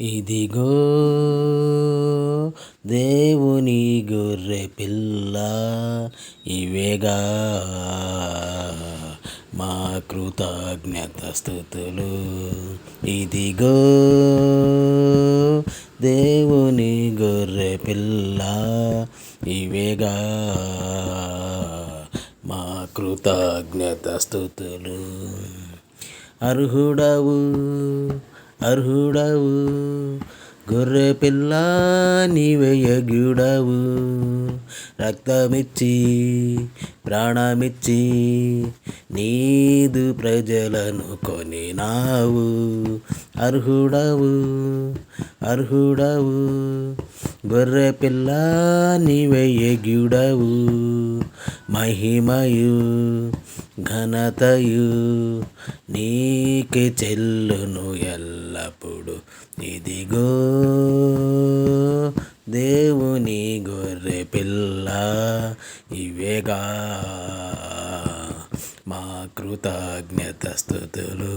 ఇదిగో దేవుని గొర్రె పిల్ల, ఇవేగా మా కృతజ్ఞత స్తుతులు. ఇదిగో దేవుని గొర్రె పిల్ల, ఇవేగా మా కృతజ్ఞత స్తుతులు. అర్హుడవు అర్హుడవు గొర్రె పిల్ల, నీవే యోగ్యుడవు. రక్తమిచ్చి ప్రాణమిచ్చి నీదు ప్రజలను కొనినావు. అర్హుడవు అర్హుడవు గొర్రె పిల్ల, నీవే యోగ్యుడవు. మహిమయు ఘనతయు నీకే చెల్లును ఎల్లప్పుడు. ఇదిగో దేవుని గొర్రె పిల్ల, ఇవేగా మా కృతజ్ఞత స్తుతులు.